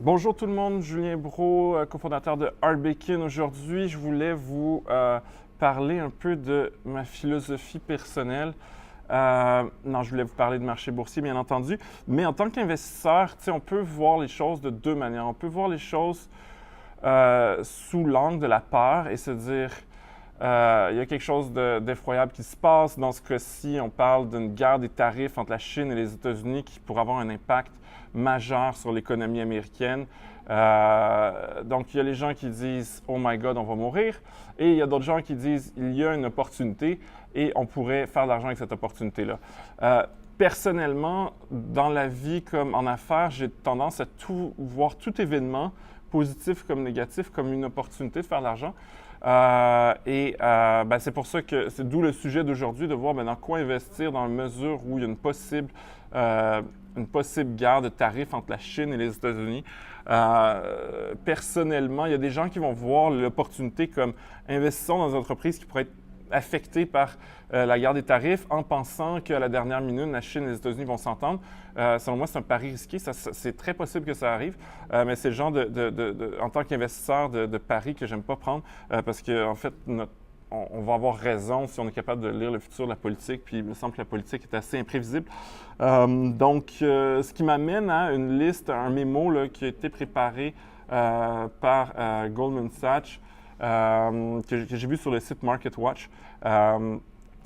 Bonjour tout le monde, Julien Brault, cofondateur de Arbekin. Aujourd'hui, je voulais vous parler un peu de ma philosophie personnelle. Non, je voulais vous parler de marché boursier, bien entendu. Mais en tant qu'investisseur, on peut voir les choses de deux manières. On peut voir les choses sous l'angle de la peur et se dire il y a quelque chose d'effroyable qui se passe. Dans ce cas-ci, on parle d'une guerre des tarifs entre la Chine et les États-Unis qui pourrait avoir un impact majeur sur l'économie américaine. Donc, il y a les gens qui disent « Oh my God, on va mourir » et il y a d'autres gens qui disent « Il y a une opportunité et on pourrait faire de l'argent avec cette opportunité-là ». Personnellement, dans la vie comme en affaires, j'ai tendance à voir tout événement, positif comme négatif, comme une opportunité de faire de l'argent. C'est pour ça que c'est d'où le sujet d'aujourd'hui, de voir dans quoi investir dans la mesure où il y a une possible guerre de tarifs entre la Chine et les États-Unis. Personnellement, il y a des gens qui vont voir l'opportunité comme investissons dans une entreprise qui pourrait être affectée par la guerre des tarifs en pensant qu'à la dernière minute, la Chine et les États-Unis vont s'entendre. Selon moi, c'est un pari risqué. C'est très possible que ça arrive, mais c'est le genre en tant qu'investisseur de pari que j'aime pas prendre parce qu'en fait, on va avoir raison si on est capable de lire le futur de la politique, puis il me semble que la politique est assez imprévisible. Ce qui m'amène à une liste, un mémo là, qui a été préparé par Goldman Sachs, que j'ai vu sur le site MarketWatch,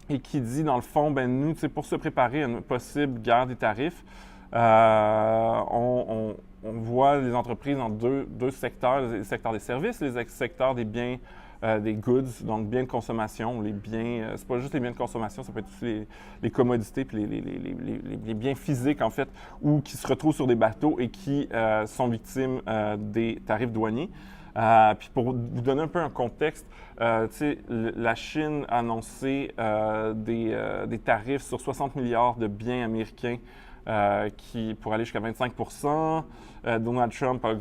et qui dit, dans le fond, nous, pour se préparer à une possible guerre des tarifs, on voit les entreprises dans deux secteurs, le secteur des services, le secteur des biens, des goods, donc biens de consommation, les biens, c'est pas juste les biens de consommation, ça peut être aussi les commodités puis les biens physiques, en fait, ou qui se retrouvent sur des bateaux et qui sont victimes des tarifs douaniers. Puis pour vous donner un peu un contexte, la Chine a annoncé des tarifs sur 60 milliards de biens américains qui pourraient aller jusqu'à 25 Donald Trump a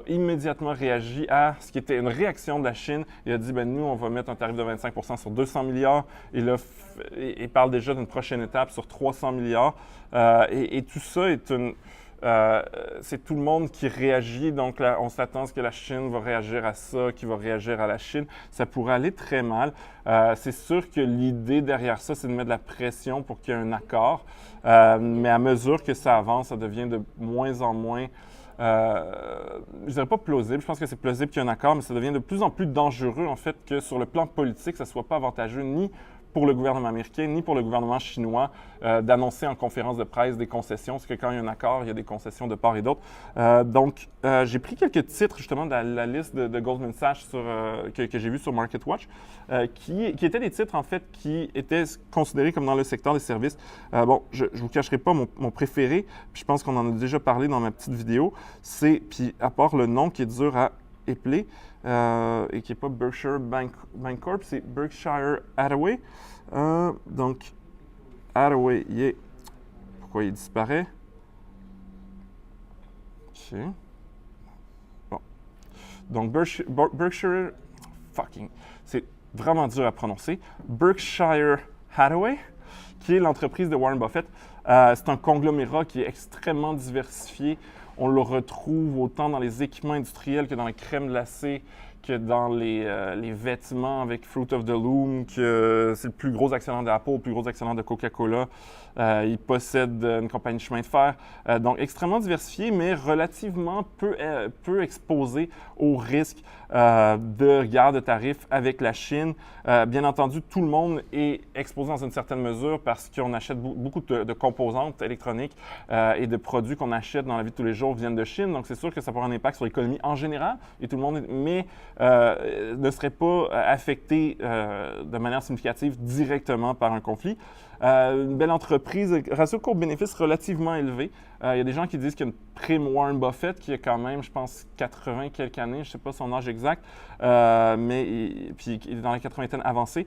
immédiatement réagi à ce qui était une réaction de la Chine. Il a dit, nous, on va mettre un tarif de 25 sur 200 milliards. Et là, il parle déjà d'une prochaine étape sur 300 milliards. Et tout ça est c'est tout le monde qui réagit, donc là, on s'attend à ce que la Chine va réagir à ça, qui va réagir à la Chine. Ça pourrait aller très mal. C'est sûr que l'idée derrière ça, c'est de mettre de la pression pour qu'il y ait un accord. Mais à mesure que ça avance, ça devient de moins en moins, je dirais pas plausible, je pense que c'est plausible qu'il y ait un accord, mais ça devient de plus en plus dangereux, en fait, que sur le plan politique, ça ne soit pas avantageux ni pour le gouvernement américain, ni pour le gouvernement chinois, d'annoncer en conférence de presse des concessions, parce que quand il y a un accord, il y a des concessions de part et d'autre. J'ai pris quelques titres, justement, de la liste de Goldman Sachs que j'ai vu sur MarketWatch, qui étaient des titres, en fait, qui étaient considérés comme dans le secteur des services. Je ne vous cacherai pas mon préféré, puis je pense qu'on en a déjà parlé dans ma petite vidéo, puis à part le nom qui est dur à épeler, et qui n'est pas Berkshire Bancorp, c'est Berkshire Hathaway. Hathaway, pourquoi il disparaît? OK. Bon. Donc, Berkshire, c'est vraiment dur à prononcer. Berkshire Hathaway, qui est l'entreprise de Warren Buffett. C'est un conglomérat qui est extrêmement diversifié. On le retrouve autant dans les équipements industriels que dans la crème glacée, que dans les vêtements avec Fruit of the Loom, que c'est le plus gros actionnaire d'Apple, le plus gros actionnaire de Coca-Cola. Il possède une compagnie de chemin de fer. Donc, extrêmement diversifié, mais relativement peu exposé aux risques de guerre de tarifs avec la Chine. Bien entendu, tout le monde est exposé dans une certaine mesure parce qu'on achète beaucoup de composantes électroniques et de produits qu'on achète dans la vie de tous les jours viennent de Chine. Donc, c'est sûr que ça pourrait avoir un impact sur l'économie en général et tout le monde, mais ne serait pas affecté de manière significative directement par un conflit. Une belle entreprise, ratio court-bénéfice relativement élevé. Il y a des gens qui disent qu'il y a une prime Warren Buffett qui a quand même, je pense, 80 quelques années, je ne sais pas son âge exact, puis il est dans la 80e avancée.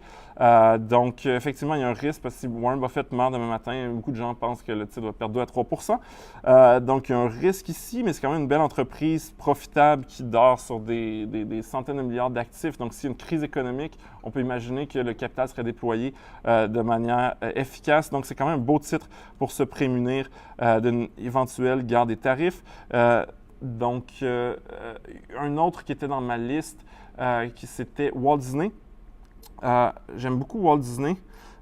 Donc, effectivement, il y a un risque parce que si Warren Buffett meurt demain matin, beaucoup de gens pensent que le titre va perdre 2 à 3 Donc, il y a un risque ici, mais c'est quand même une belle entreprise profitable qui dort sur des centaines de milliards d'actifs. Donc, s'il y a une crise économique, on peut imaginer que le capital serait déployé de manière efficace. Donc, c'est quand même un beau titre pour se prémunir d'une éventuelle guerre des tarifs. Donc, un autre qui était dans ma liste, c'était Walt Disney. J'aime beaucoup Walt Disney,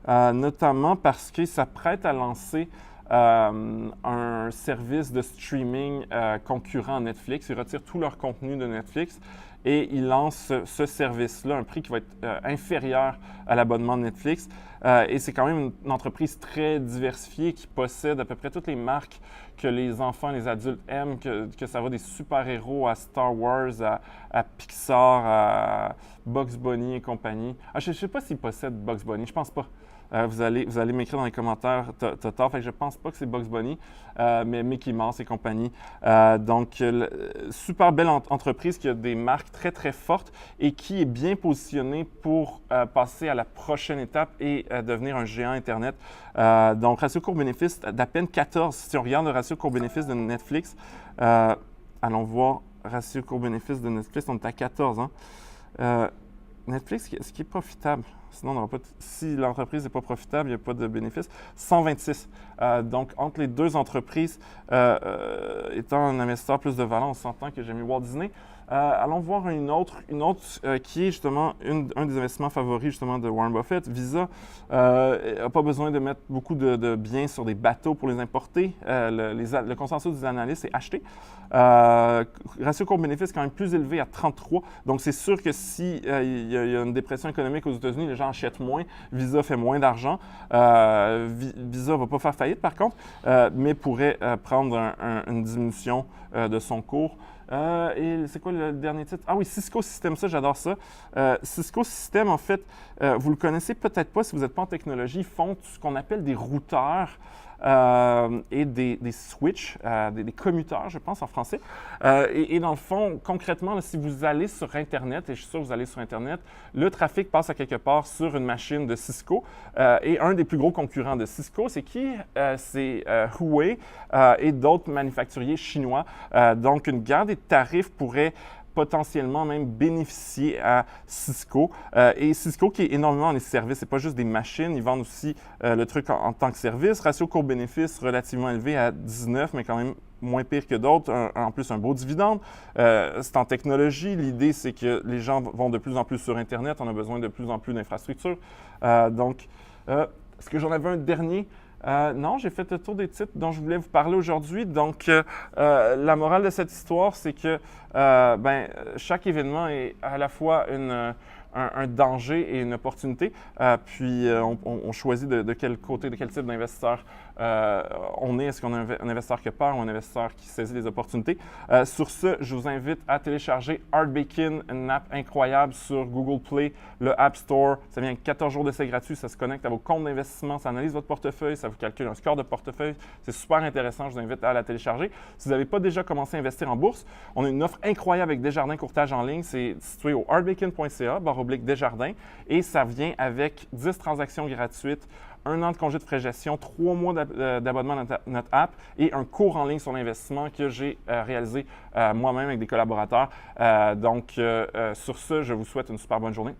notamment parce qu'il s'apprête à lancer un service de streaming concurrent à Netflix. Ils retirent tout leur contenu de Netflix et ils lancent ce service-là, un prix qui va être inférieur à l'abonnement de Netflix. Et c'est quand même une entreprise très diversifiée qui possède à peu près toutes les marques que les enfants, les adultes aiment, que ça va des super-héros à Star Wars, à Pixar, à Bugs Bunny et compagnie. Je ne sais pas s'ils possèdent Bugs Bunny, je pense pas. Vous allez m'écrire dans les commentaires, t'as tort, fait que je pense pas que c'est Bugs Bunny, mais Mickey Mouse et compagnie. Donc, super belle entreprise qui a des marques très, très fortes et qui est bien positionnée pour passer à la prochaine étape et devenir un géant Internet. Donc, ratio court-bénéfice d'à peine 14. Si on regarde le ratio court-bénéfice de Netflix, allons voir ratio court-bénéfice de Netflix, on est à 14. Netflix, ce qui est profitable, sinon on n'aura pas si l'entreprise n'est pas profitable, il n'y a pas de bénéfice, 126. Donc, entre les deux entreprises, étant un investisseur plus de valeur, on s'entend que j'ai mis Walt Disney. Allons voir une autre qui est justement un des investissements favoris justement de Warren Buffett. Visa n'a pas besoin de mettre beaucoup de biens sur des bateaux pour les importer. Le consensus des analystes est acheté. Ratio court-bénéfice quand même plus élevé à 33. Donc, c'est sûr que si il y a une dépression économique aux États-Unis, les gens achètent moins. Visa fait moins d'argent. Visa ne va pas faire faillite par contre, mais pourrait prendre une diminution de son cours. Et c'est quoi le dernier titre? Ah oui, Cisco Systems, ça, j'adore ça. Cisco Systems, en fait, vous le connaissez peut-être pas si vous n'êtes pas en technologie, ils font ce qu'on appelle des routeurs et des switches, des commuteurs, je pense, en français. Et dans le fond, concrètement, là, si vous allez sur Internet, et je suis sûr que vous allez sur Internet, le trafic passe à quelque part sur une machine de Cisco. Et un des plus gros concurrents de Cisco, c'est qui? C'est Huawei et d'autres manufacturiers chinois. Donc, une guerre des tarifs pourrait potentiellement même bénéficier à Cisco. Et Cisco qui est énormément dans les services, c'est pas juste des machines, ils vendent aussi le truc en tant que service. Ratio court-bénéfice relativement élevé à 19, mais quand même moins pire que d'autres. En plus, un beau dividende. C'est en technologie. L'idée, c'est que les gens vont de plus en plus sur Internet. On a besoin de plus en plus d'infrastructures. Donc, est-ce que j'en avais un dernier? Non, j'ai fait le tour des titres dont je voulais vous parler aujourd'hui. Donc, la morale de cette histoire, c'est que chaque événement est à la fois un danger et une opportunité. Puis, on choisit de quel côté, de quel type d'investisseur on est. Est-ce qu'on est un investisseur qui a peur ou un investisseur qui saisit les opportunités? Sur ce, je vous invite à télécharger Art Bacon, une app incroyable sur Google Play, le App Store. Ça vient avec 14 jours d'essai gratuit. Ça se connecte à vos comptes d'investissement. Ça analyse votre portefeuille. Ça vous calcule un score de portefeuille. C'est super intéressant. Je vous invite à la télécharger. Si vous n'avez pas déjà commencé à investir en bourse, on a une offre incroyable avec Desjardins Courtage en ligne. C'est situé au artbacon.ca/Desjardins et ça vient avec 10 transactions gratuites, 1 an de congé de frais de gestion, 3 mois d'abonnement à notre app et un cours en ligne sur l'investissement que j'ai réalisé moi-même avec des collaborateurs. Donc, sur ce, je vous souhaite une super bonne journée.